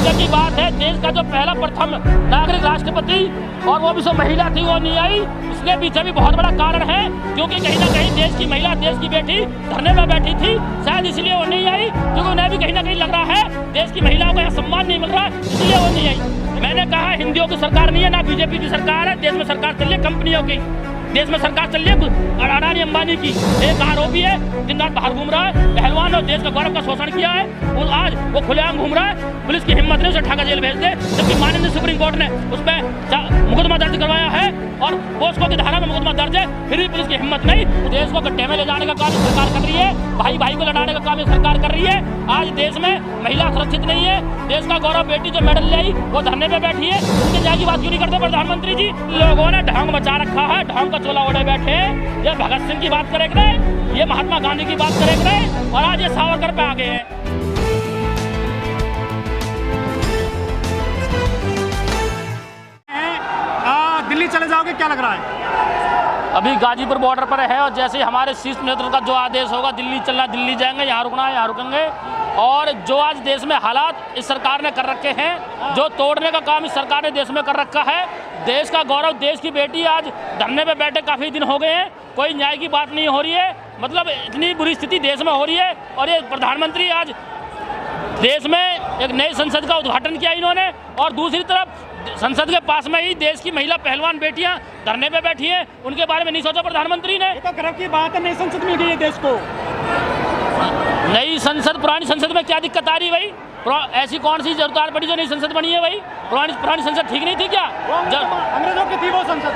दुर्भाग्य की बात है, देश का जो पहला प्रथम नागरिक राष्ट्रपति और वो भी सो महिला थी, वो नहीं आई। इसके पीछे भी बहुत बड़ा कारण है, क्योंकि कहीं ना कहीं देश की महिला, देश की बेटी धरने में बैठी थी, शायद इसलिए वो नहीं आई, क्योंकि उन्हें भी कहीं ना कहीं लग रहा है देश की महिलाओं को यहाँ सम्मान नहीं मिल रहा, इसलिए वो नहीं आई। मैंने कहा हिंदियों की सरकार नहीं है, ना बीजेपी की सरकार है, देश में सरकार चल रही है कंपनियों की, देश में सरकार चल रही है अडानी अंबानी की। एक आरोपी है, दिन रात बाहर घूम रहा है, पहलवान और देश का गौरव का शोषण किया है, और आज वो खुलेआम घूम रहा है। पुलिस की हिम्मत नहीं उसे ढाका जेल भेज दे, जबकि माननीय सुप्रीम कोर्ट ने उस पर मुकदमा दर्ज करवाया है और पोस्को की धारा में मुकदमा दर्ज है, फिर भी पुलिस की हिम्मत नहीं। देश को गड्ढे में ले जाने का काम सरकार कर रही है, भाई भाई को लड़ाने का काम सरकार कर रही है। आज देश में महिला सुरक्षित नहीं है, देश का गौरव बेटी जो मेडल ले आई वो धरने पे बैठी है, उनके न्याय की बात क्यों नहीं करते प्रधानमंत्री जी? लोगों ने ढंग मचा रखा है, ढंग का चोला ओढ़े बैठे। ये भगत सिंह की बात करेंगे, ये महात्मा गांधी की बात करेंगे, और आज ये सावरकर पे आ गए हैं। दिल्ली चले जाओगे, क्या लग रहा है? अभी गाजीपुर बॉर्डर पर है, और जैसे हमारे शीर्ष नेतृत्व का जो आदेश होगा, दिल्ली चलना दिल्ली जाएंगे, यहाँ रुकना है यहाँ रुकेंगे। और जो आज देश में हालात इस सरकार ने कर रखे हैं, जो तोड़ने का काम इस सरकार ने देश में कर रखा है, देश का गौरव, देश की बेटी आज धरने पे बैठे काफ़ी दिन हो गए हैं, कोई न्याय की बात नहीं हो रही है। मतलब इतनी बुरी स्थिति देश में हो रही है, और ये प्रधानमंत्री आज देश में एक नई संसद का उद्घाटन किया इन्होंने, और दूसरी तरफ संसद के पास में ही देश की महिला पहलवान बेटियां धरने पे बैठी हैं, उनके बारे में नहीं सोचा प्रधानमंत्री ने। ये तो गर्व की बात है, नई संसद मिल गई है देश को। नई संसद, पुरानी संसद में क्या दिक्कत आ रही है भाई? ऐसी कौन सी जरूरत पड़ी जो नई संसद बनी है भाई? पुरानी संसद ठीक नहीं थी क्या? अंग्रेजों की थी वो संसद।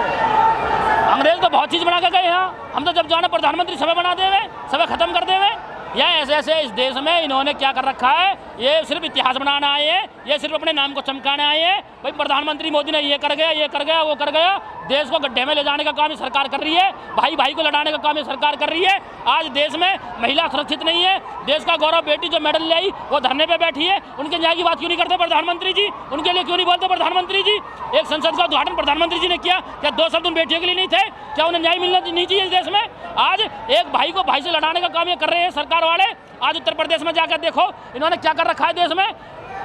अंग्रेज तो बहुत चीज बना के गए यहाँ, हम तो जब जाना प्रधानमंत्री सभा बना दे हुए, सभा खत्म कर दे हुए। या ऐसे ऐसे इस देश में इन्होंने क्या कर रखा है? ये सिर्फ इतिहास बनाना आए हैं, ये सिर्फ अपने नाम को चमकाने आए हैं। भाई प्रधानमंत्री मोदी ने ये कर गया, ये कर गया, वो कर गया। देश को गड्ढे में ले जाने का काम ये सरकार कर रही है, भाई भाई को लड़ाने का काम ये सरकार कर रही है। आज देश में महिला सुरक्षित नहीं है, देश का गौरव बेटी जो मेडल ले आई वो धरने पे बैठी है, उनके न्याय की बात क्यों नहीं करते प्रधानमंत्री जी? उनके लिए क्यों नहीं बोलते प्रधानमंत्री जी? एक संसद का उद्घाटन प्रधानमंत्री जी ने किया, क्या 2 शब्द उन बेटियों के लिए नहीं थे? क्या उन्हें न्याय मिलना नहीं चाहिए इस देश में? आज एक भाई को भाई से लड़ाने का काम ये कर रहे हैं सरकार वाले। आज उत्तर प्रदेश में जाकर देखो इन्होंने क्या कर रखा है देश में।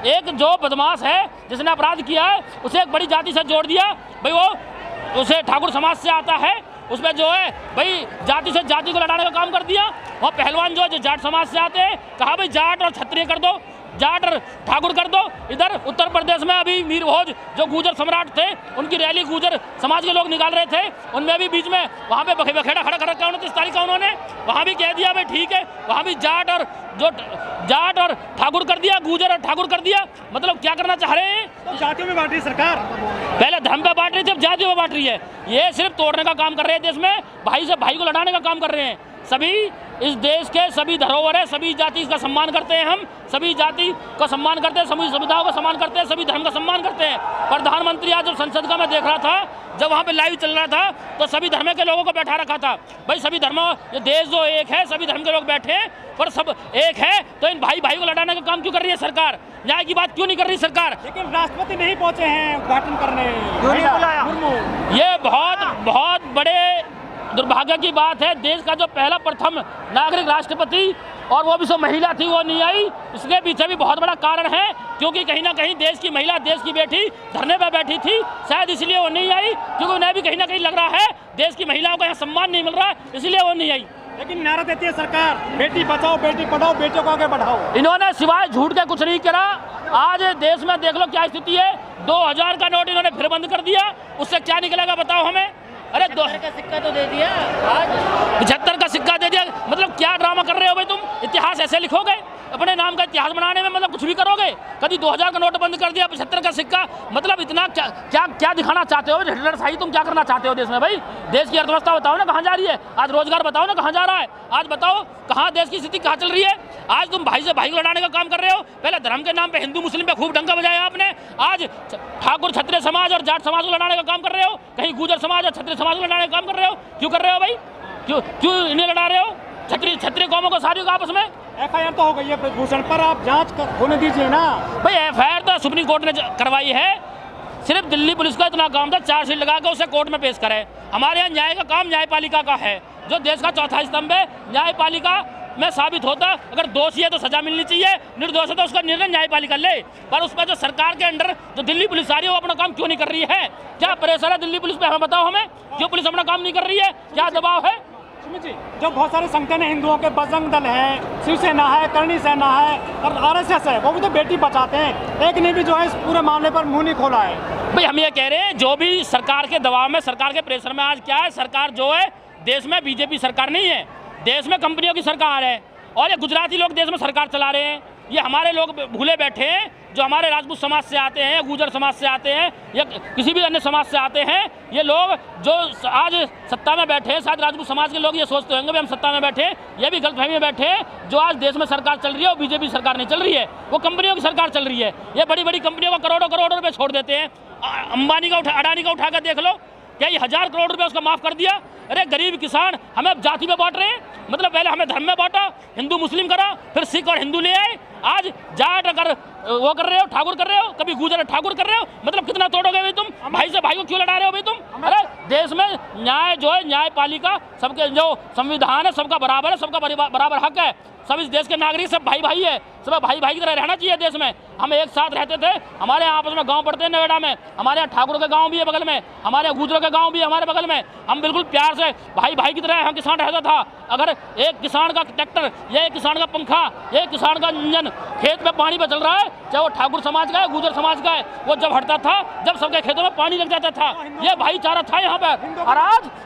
एक जो बदमाश है जिसने अपराध किया है उसे एक बड़ी जाति से जोड़ दिया, भाई वो उसे ठाकुर समाज से आता है, उसमें जो है भाई जाति से जाति को लड़ाने का काम कर दिया। वो पहलवान जो जाट समाज से आते हैं, कहा भाई जाट और क्षत्रिय कर दो, जाट और ठाकुर कर दो। इधर उत्तर प्रदेश में अभी मीर भोज जो गुजर सम्राट थे, उनकी रैली गुजर समाज के लोग निकाल रहे थे, उनमें भी बीच में वहाँ पे बखेड़ा खड़ा कर रखा है 29 तारीख का उन्होंने, वहाँ भी कह दिया भाई ठीक है, वहाँ भी जाट और ठाकुर कर दिया, गुजर और ठाकुर कर दिया। मतलब क्या करना चाह रहे हैं? तो जातियों में बांट रही सरकार, पहले धर्म पे बांट रही थी, अब जातियों में बांट रही है। ये सिर्फ तोड़ने का काम कर रहे हैं देश में, भाई से भाई को लड़ाने का काम कर रहे हैं। सभी इस देश के सभी धरोहर है, सभी जाति का सम्मान करते हैं, हम सभी जाति का सम्मान करते हैं, सभी समुदायों का सम्मान करते हैं, सभी धर्म का सम्मान करते हैं। प्रधानमंत्री आज जब संसद का मैं देख रहा था, जब वहाँ पे लाइव चल रहा था, तो सभी धर्म के लोगों को बैठा रखा था। भाई सभी धर्म, ये देश जो एक है, सभी धर्म के लोग बैठे हैं, पर सब एक है, तो इन भाई भाई को लड़ाने का काम क्यों कर रही है सरकार? न्याय की बात क्यों नहीं कर रही सरकार? लेकिन राष्ट्रपति नहीं पहुंचे हैं उद्घाटन करने, क्यों नहीं बुलाया? ये बहुत बड़े दुर्भाग्य की बात है। देश का जो पहला प्रथम नागरिक राष्ट्रपति और वो भी सो महिला थी, वो नहीं आई। इसके पीछे भी बहुत बड़ा कारण है, क्योंकि कहीं ना कहीं देश की महिला, देश की बेटी धरने पर बैठी थी, शायद इसलिए वो नहीं आई, क्योंकि उन्हें भी कहीं ना कहीं लग रहा है देश की महिलाओं को यहाँ सम्मान नहीं मिल रहा, इसलिए वो नहीं आई। लेकिन नारा देती है सरकार, बेटी बचाओ बेटी पढ़ाओ, बेटियों को आगे बढ़ाओ। इन्होंने सिवाय झूठ के कुछ नहीं करा। आज देश में देख लो क्या स्थिति है, 2000 का नोट इन्होंने फिर बंद कर दिया, उससे क्या निकलेगा बताओ हमें? अरे 75 का सिक्का तो दे दिया, आज 75 का सिक्का दे दिया। मतलब क्या ड्रामा कर रहे हो भाई तुम? इतिहास ऐसे लिखोगे? अपने नाम का इतिहास बनाने में मतलब कुछ भी करोगे? कभी 2000 का नोट बंद कर दिया, 75 का सिक्का, मतलब इतना क्या दिखाना चाहते हो? हिटलर शाही तुम क्या करना चाहते हो देश में भाई? देश की अर्थव्यवस्था बताओ ना कहाँ जा रही है, आज रोजगार बताओ ना कहाँ जा रहा है, आज बताओ कहाँ देश की स्थिति कहाँ चल रही है। आज तुम भाई से भाई को लड़ाने का काम कर रहे हो। पहले धर्म के नाम पे हिंदू मुस्लिम पे खूब डंका बजाया आपने, आज ठाकुर क्षत्रिय समाज और जाट समाज को लड़ाने का काम कर रहे हो, कहीं गुजर समाज और क्षत्रिय समाज को लड़ाने का काम कर रहे हो। क्यों कर रहे हो भाई? क्यों इन्हें लड़ा रहे हो? क्षत्रिय कौमों को सारी आपस में FIR तो हो गई है ब्रजभूषण पर, आप जांच होने दीजिए ना भाई। FIR तो सुप्रीम कोर्ट ने करवाई है, सिर्फ दिल्ली पुलिस का इतना काम था चार्जशीट लगा के उसे कोर्ट में पेश करे। हमारे यहाँ न्याय का काम न्यायपालिका का है, जो देश का चौथा स्तंभ है। न्यायपालिका में साबित होता, अगर दोषी है तो सजा मिलनी चाहिए, निर्दोष है तो उसका निर्णय न्यायपालिका ले। पर उस पर जो सरकार के अंडर जो दिल्ली पुलिस आ रही है वो अपना काम क्यों नहीं कर रही है? क्या प्रेशर है दिल्ली पुलिस पे? हमें बताओ, हमें क्यों पुलिस अपना काम नहीं कर रही है? क्या दबाव है? सुमित जी, जो बहुत सारे संगठन है हिंदुओं के, बजरंग दल है, शिवसेना है, करणी सेना है और आरएसएस है, वो भी तो बेटी बचाते हैं। एक ने भी जो है इस पूरे मामले पर मुंह नहीं खोला है। भाई हम ये कह रहे हैं, जो भी सरकार के दबाव में, सरकार के प्रेशर में, आज क्या है, सरकार जो है देश में बीजेपी सरकार नहीं है, देश में कंपनियों की सरकार है। और ये गुजराती लोग देश में सरकार चला रहे हैं। ये हमारे लोग भूले बैठे हैं, जो हमारे राजपूत समाज से आते हैं, गुर्जर समाज से आते हैं या किसी भी अन्य समाज से आते हैं। ये लोग जो आज सत्ता में बैठे हैं, शायद राजपूत समाज के लोग ये सोचते होंगे भी हम सत्ता में बैठे, ये भी गलतफहमी में बैठे हैं। जो आज देश में सरकार चल रही है वो बीजेपी सरकार नहीं चल रही है, वो कंपनियों की सरकार चल रही है। ये बड़ी बड़ी कंपनियों को करोड़ों करोड़ों रुपये छोड़ देते हैं। अंबानी का अडानी का उठा कर देख लो, क्या ये 1000 करोड़ रुपए उसका माफ़ कर दिया? अरे गरीब किसान हमें अब जाति में बांट रहे हैं, मतलब पहले हमें धर्म में बांटा, हिंदू मुस्लिम करा, फिर सिख और हिंदू ले आए, आज जाट अगर वो कर रहे हो, ठाकुर कर रहे हो, कभी गुजर ठाकुर कर रहे हो, मतलब कितना तोड़ोगे भाई तुम? भाई से भाई को क्यों लड़ा रहे हो भाई तुम? अरे देश में न्याय जो है, न्यायपालिका, सबके जो संविधान है सबका बराबर है, सबका बराबर हक है, सब इस देश के नागरिक सब भाई भाई है, सब भाई भाई की तरह रहना चाहिए देश में। हम एक साथ रहते थे, हमारे यहाँ आपस में गांव पड़ते हैं नोएडा में, हमारे यहाँ ठाकुर के गांव भी है बगल में, हमारे यहाँ गुजरों के गांव भी है हमारे बगल में, हम बिल्कुल प्यार से भाई भाई की तरह हम किसान रहता था। अगर एक किसान का ट्रैक्टर या एक किसान का पंखा या एक किसान का इंजन खेत में पानी पे चल रहा है, चाहे वो ठाकुर समाज का है, गुजर समाज का है, वो जब हटता था, जब सबके खेतों में पानी लग जाता था, ये भाईचारा था यहाँ पर। और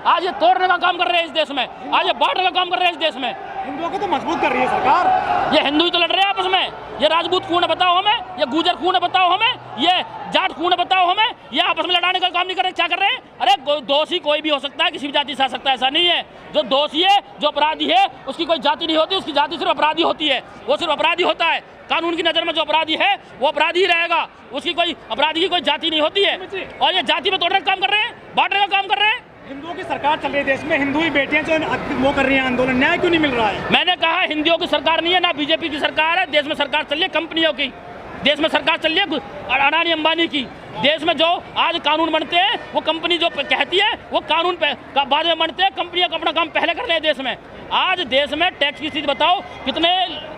आज ये तोड़ने का काम कर रहे हैं इस देश में, आज ये बांटने का काम कर रहे हैं इस देश में। हिंदुओं को तो मजबूत कर रही है सरकार। ये हिंदू ही तो लड़ रहे हैं आपस में। ये राजपूत कौन है बताओ हमें, ये गुजर कौन है बताओ हमें, ये जाट कौन है बताओ हमें। ये आपस में लड़ाने का काम नहीं कर रहे, क्या कर रहे हैं? अरे दोषी कोई भी हो सकता है, किसी भी जाति से आ सकता है, ऐसा नहीं है। जो दोषी है, जो अपराधी है, उसकी कोई जाति नहीं होती, उसकी जाति सिर्फ अपराधी होती है, वो सिर्फ अपराधी होता है। कानून की नज़र में जो अपराधी है वो अपराधी ही रहेगा, उसकी कोई अपराधी की कोई जाति नहीं होती है। और ये जाति में तोड़ने का काम कर रहे हैं, बांटने का काम कर रहे हैं। हिंदुओं की सरकार चल रही है देश में, हिंदू ही बेटियां जो वो कर रही हैं आंदोलन, न्याय क्यों नहीं मिल रहा है? मैंने कहा हिंदुओं की सरकार नहीं है, ना बीजेपी की सरकार है। देश में सरकार चल रही है कंपनियों की, देश में सरकार चल रही है अडानी अंबानी की। देश में जो आज कानून बनते हैं वो कंपनी जो कहती है वो कानून पे बाद में बनते हैं, कंपनियां अपना काम पहले कर रहे हैं देश में। आज देश में टैक्स की स्थिति बताओ, कितने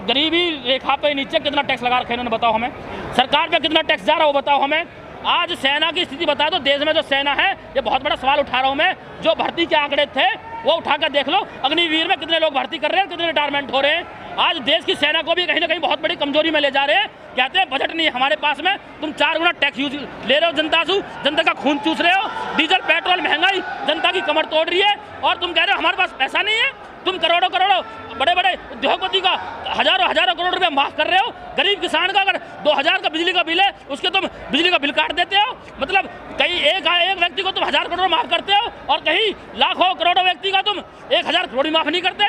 गरीबी रेखा पे नीचे कितना टैक्स लगा रखे इन्होंने, बताओ हमें। सरकार पे कितना टैक्स जा रहा है वो बताओ हमें। आज सेना की स्थिति बता दो, देश में जो सेना है, ये बहुत बड़ा सवाल उठा रहा हूँ मैं। जो भर्ती के आंकड़े थे वो उठाकर देख लो, अग्निवीर में कितने लोग भर्ती कर रहे हैं, कितने रिटायरमेंट हो रहे हैं। आज देश की सेना को भी कहीं ना कहीं बहुत बड़ी कमजोरी में ले जा रहे हैं। कहते हैं बजट नहीं है हमारे पास में, तुम 4 गुना टैक्स यूज ले रहे हो जनता का खून चूस रहे हो, डीजल पेट्रोल महंगाई जनता की कमर तोड़ रही है, और तुम कह रहे हो हमारे पास पैसा नहीं है। तुम करोड़ों करोड़ों बड़े बड़े उद्योगपति का हजारों हजारों करोड़ रुपए माफ कर रहे हो, गरीब किसान का अगर 2000 का बिजली का बिल है उसके तुम बिजली का बिल काट देते हो। मतलब कहीं एक व्यक्ति को तुम 1000 करोड़ माफ करते हो और कहीं लाखों करोड़ों व्यक्ति का तुम 1000 करोड़ माफ नहीं करते।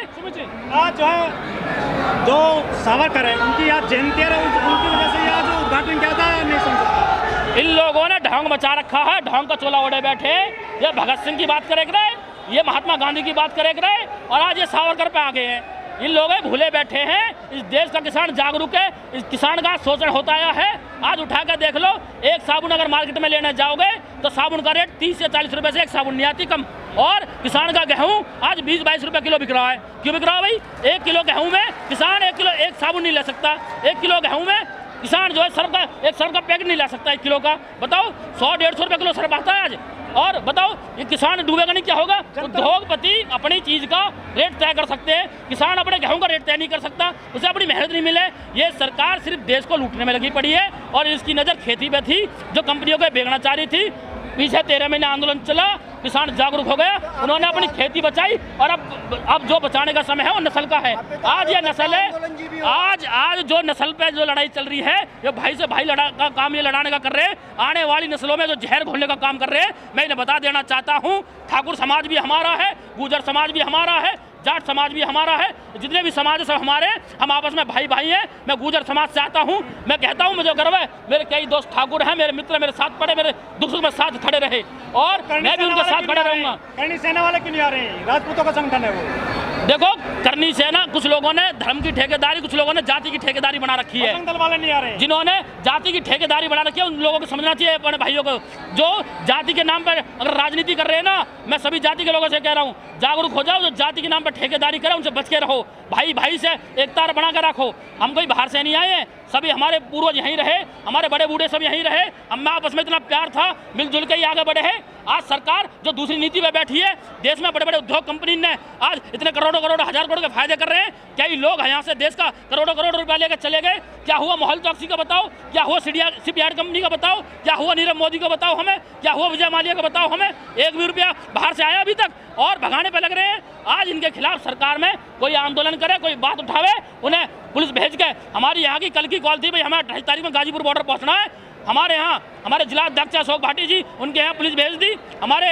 आज जो है जो सावरकर है उनकी आज जयंती है, उनकी वजह से आज उद्घाटन किया था, नहीं समझ सकता। इन लोगों ने ढोंग मचा रखा है, ढोंग का चोला ओढ़े बैठे। ये भगत सिंह की बात करे रहे, ये महात्मा गांधी की बात करे रहे, और आज ये सावरकर पे आ गए हैं। इन लोग भूले बैठे हैं। इस देश का किसान जागरूक है, इस किसान का शोषण होता आया है। आज उठा कर देख लो, एक साबुन अगर मार्केट में लेने जाओगे तो साबुन का रेट 30 से 40 रुपए से एक साबुन नहीं आती कम, और किसान का गेहूं आज 20-22 रुपए किलो बिक रहा है। क्यों बिक रहा है भाई? 1 किलो गेहूं में किसान 1 साबुन नहीं ले सकता। 1 किलो गेहूं में किसान जो है सर्फ का पैकेट नहीं ला सकता 1 किलो का। बताओ 100-150 रुपए किलो सर्फ आता है आज। और बताओ ये किसान डूबेगा नहीं, क्या होगा? उद्योगपति अपनी चीज़ का रेट तय कर सकते हैं, किसान अपने गेहूं का रेट तय नहीं कर सकता, उसे अपनी मेहनत नहीं मिले। ये सरकार सिर्फ देश को लूटने में लगी पड़ी है, और इसकी नज़र खेती पे थी, जो कंपनियों को बेचना चाह रही थी। पीछे 13 महीने आंदोलन चला, किसान जागरूक हो गया, उन्होंने अपनी खेती बचाई, और अब जो बचाने का समय है वो नस्ल का है। आज ये नस्ल है, आज जो नस्ल पे जो लड़ाई चल रही है, ये भाई से भाई का काम ये लड़ाने का कर रहे हैं। आने वाली नस्लों में जो जहर घोलने का काम कर रहे हैं। मैं इन्हें बता देना चाहता हूँ, ठाकुर समाज भी हमारा है, गुजर समाज भी हमारा है, जाट समाज भी हमारा है, जितने भी समाज है सब हमारे, हम आपस में भाई भाई हैं। मैं गुजर समाज से आता हूँ, मैं कहता हूँ मुझे गर्व है, मेरे कई दोस्त ठाकुर हैं, मेरे मित्र मेरे साथ पड़े, मेरे दुख सुख में साथ खड़े रहे, और मैं भी उनके साथ खड़े रहूँगा। करणी सेना वाले क्यों नहीं आ रहे हैं? राजपूतों का संगठन है वो। देखो करनी से ना कुछ लोगों ने धर्म की ठेकेदारी, कुछ लोगों ने जाति की ठेकेदारी बना रखी है। बजरंग दल वाले नहीं आ रहे। जिन्होंने जाति की ठेकेदारी बना रखी है उन लोगों को समझना चाहिए, अपने भाइयों को जो जाति के नाम पर अगर राजनीति कर रहे हैं ना, मैं सभी जाति के लोगों से कह रहा हूँ जागरूक हो जाओ। जो जाति के नाम पर ठेकेदारी करे उनसे बच के रहो, भाई भाई से एकता बना कर रखो। हम कोई बाहर से नहीं आए, सभी हमारे पूर्वज यहीं रहे, हमारे बड़े बूढ़े सब यहीं रहे, हम आपस में इतना प्यार था, मिलजुल के ही आगे बढ़े हैं। आज सरकार जो दूसरी नीति में बैठी है, देश में बड़े बड़े उद्योग कंपनी ने आज इतने करोड़ों करोड़ हजार करोड़ के फायदे कर रहे हैं। क्या ये लोग यहाँ से देश का करोड़ों करोड़ रुपया लेकर चले गए? क्या हुआ मोहल चौकसी का बताओ, क्या हुआ शिपयार्ड कंपनी का बताओ, क्या हुआ नीरव मोदी का बताओ हमें, क्या हुआ विजय माल्या का बताओ हमें? एक भी रुपया बाहर से आया अभी तक? और भगाने पे लग रहे हैं। आज इनके खिलाफ सरकार में कोई आंदोलन करे, कोई बात उठावे, उन्हें पुलिस भेज के। हमारी यहाँ की कल की कॉल थी, भाई हमें 28 तारीख में गाजीपुर बॉर्डर पहुँचना है। हमारे यहाँ हमारे जिला अध्यक्ष अशोक भाटी जी, उनके यहाँ पुलिस भेज दी। हमारे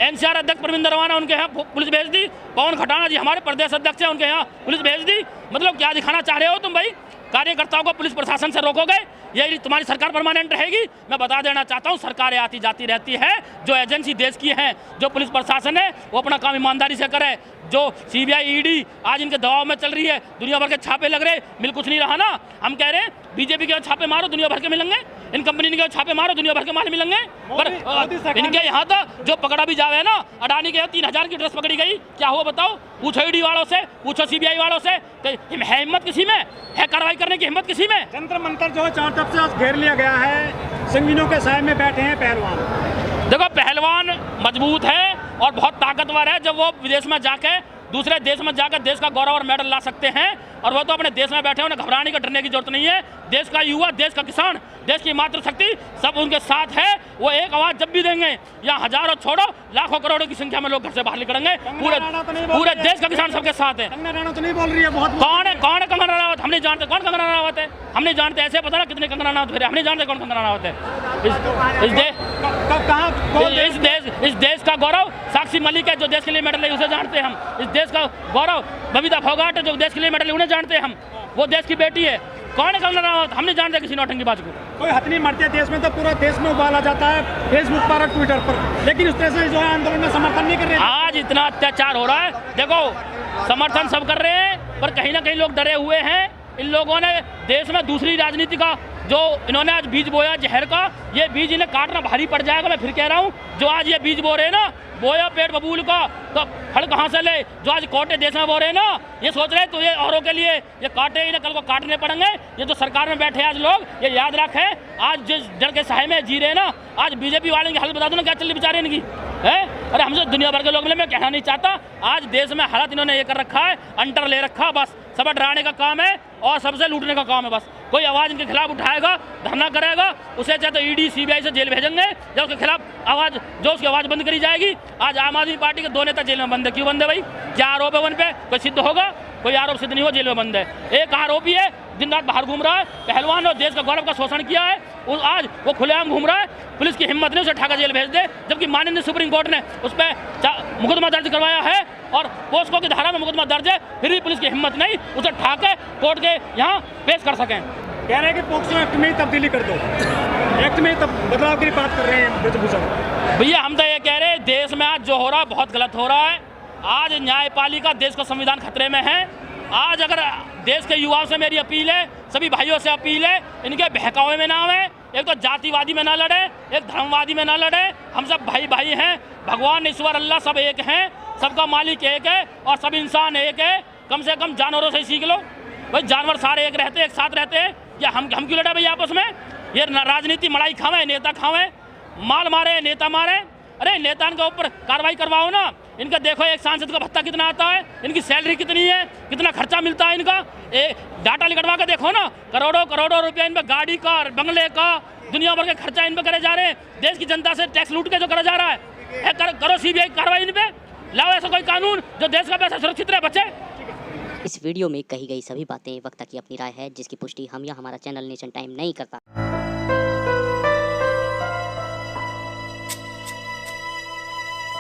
एनसीआर अध्यक्ष परमिंदर रवाना, उनके यहाँ पुलिस भेज दी। पवन खटाना जी हमारे प्रदेश अध्यक्ष हैं, उनके यहाँ पुलिस भेज दी। मतलब क्या दिखाना चाह रहे हो तुम भाई? कार्यकर्ताओं को पुलिस प्रशासन से रोकोगे? यही तुम्हारी सरकार परमानेंट रहेगी? मैं बता देना चाहता हूँ, सरकारें आती जाती रहती है। जो एजेंसी देश की है, जो पुलिस प्रशासन है, वो अपना काम ईमानदारी से करे। जो सीबीआई ईडी आज इनके दबाव में चल रही है, दुनिया भर के छापे लग रहे, मिल कुछ नहीं रहा ना। हम कह रहे हैं बीजेपी के छापे मारो, दुनिया भर के मिलेंगे। इन कंपनी के छापे मारो, दुनिया भर के माल मिलेंगे। पर इनके यहाँ तो जो पकड़ा भी जावे ना, अडानी के 3000 की ड्रेस पकड़ी गई, क्या हुआ बताओ? पूछो ईडी वालों से, पूछो सीबीआई वालों से, है हिम्मत किसी में? है कार्रवाई करने की हिम्मत किसी में? जंतर मंतर जो है चारों तरफ से घेर लिया गया है, संगीनों के साए में बैठे हैं पहलवान। देखो पहलवान मजबूत है और बहुत ताकतवर है। जब वो विदेश में जाके दूसरे देश में जाकर देश का गौरव और मेडल ला सकते हैं, और वो तो अपने देश में बैठे हैं, उन्हें घबराने की डरने की जरूरत नहीं है। देश का युवा, देश का किसान, देश की मातृशक्ति सब उनके साथ है। वो एक आवाज जब भी देंगे, यहाँ हजारों छोड़ो लाखों करोड़ों की संख्या में लोग घर से बाहर निकलेंगे। पूरे देश का किसान सबके साथ है। कंगना राणा तो नहीं बोल रही है बहुत। कौन है कंगना रनावत? हम नहीं जानते कौन कंगना रनावत है। हम नहीं जानते, ऐसे पता ना कितने कंगना रनावत फिरे, हम नहीं जानते कौन कंगना रनावत है। इस देश का गौरव साक्षी मलिक है, जो देश के लिए मेडल लाई, उसे जानते हैं हम। इस देश का गौरव बबीता फोगाट है, जो देश के लिए मेडल लाई, उन्हें जानते हैं हम। वो देश की बेटी है। कौन है कंगना रनावत? हम नहीं जानते किसी नौटंकीबाज को। कोई हथ नहीं मरती है देश में, तो पूरा देश में उबाला जाता है फेसबुक पर और ट्विटर पर, लेकिन उस तरह से जो है आंदोलन में समर्थन नहीं कर रहे। आज इतना अत्याचार हो रहा है, देखो समर्थन सब कर रहे हैं, पर कहीं ना कहीं लोग डरे हुए हैं। इन लोगों ने देश में दूसरी राजनीति का जो इन्होंने आज बीज बोया जहर का, ये बीज इन्हें काटना भारी पड़ जाएगा। मैं फिर कह रहा हूँ, जो आज ये बीज बो रहे हैं ना, बोया पेट बबूल का, तो फल कहाँ से ले? जो आज कोटे देश में बो रहे हैं ना, ये सोच रहे हैं तो ये औरों के लिए ये काटे, इन्हें कल को काटने पड़ेंगे। ये जो सरकार में बैठे आज लोग, ये याद रखें, आज जिस डर के साए में जी रहे हैं ना, आज बीजेपी वाले की हालत बता दो ना क्या चल रही बेचारे इनकी है। अरे हमसे दुनिया भर के लोग मिले, मैं कहना नहीं चाहता। आज देश में हालत इन्होंने ये कर रखा है, अंटर ले रखा, बस सब डराने का काम है और सबसे लूटने का काम है। बस कोई आवाज़ इनके खिलाफ उठाएगा, धरना करेगा, उसे चाहे तो ईडी सीबीआई से जेल भेजेंगे, या उसके खिलाफ आवाज़ जो उसकी आवाज़ बंद करी जाएगी। आज आम आदमी पार्टी के 2 नेता जेल में बंद है। क्यों बंद है भाई? क्या आरोप है उन पे? कोई सिद्ध होगा? कोई आरोप सिद्ध नहीं हो, जेल में बंद है। एक आरोपी है, दिन रात बाहर घूम रहा है, पहलवान और देश का गौरव का शोषण किया है, आज वो खुलेआम घूम रहा है। पुलिस की हिम्मत नहीं उसे उठाकर जेल भेज दे, जबकि माननीय सुप्रीम कोर्ट ने उस पर मुकदमा दर्ज करवाया है और पोस्को की धारा में मुकदमा दर्ज है, फिर भी पुलिस की हिम्मत नहीं उसे उठाकर कोर्ट के यहाँ पेश कर सकें। कह रहे हैं कि पोक्सो एक्ट में ही तब्दीली कर दो, एक्ट में तब बदलाव की बात कर रहे हैं ब्रजभूषण भैया। हम तो ये कह रहे हैं, देश में आज जो हो रहा है बहुत गलत हो रहा है। आज न्यायपालिका, देश का संविधान खतरे में है। आज अगर देश के युवाओं से मेरी अपील है, सभी भाइयों से अपील है, इनके बहकावे में ना आवे। एक तो जातिवादी में ना लड़े, एक धर्मवादी में ना लड़े। हम सब भाई भाई हैं, भगवान ईश्वर अल्लाह सब एक हैं, सबका मालिक एक है और सब इंसान एक है। कम से कम जानवरों से सीख लो भाई, जानवर सारे एक रहते, एक साथ रहते हैं। या हम क्यों लड़े भाई आपस में? ये राजनीति मड़ाई खावे, नेता खावे, माल मारे, नेता मारे। अरे नेता के ऊपर कार्रवाई करवाओ ना। इनका देखो एक सांसद का भत्ता कितना आता है, इनकी सैलरी कितनी है, कितना खर्चा मिलता है इनका, डाटा निकलवा के देखो ना। करोड़ों करोड़ों रुपया इन पर गाड़ी का, बंगले का, दुनिया भर के खर्चा इन पर करे जा रहे हैं। देश की जनता से टैक्स लूट के जो करा जा रहा है, करो सीबीआई कार्रवाई इन पे, लाओ ऐसा कोई कानून जो देश का पैसा सुरक्षित रहे, बचे। इस वीडियो में कही गई सभी बातें वक्ता की अपनी राय है, जिसकी पुष्टि हम या हमारा चैनल नेशन टाइम नहीं करता।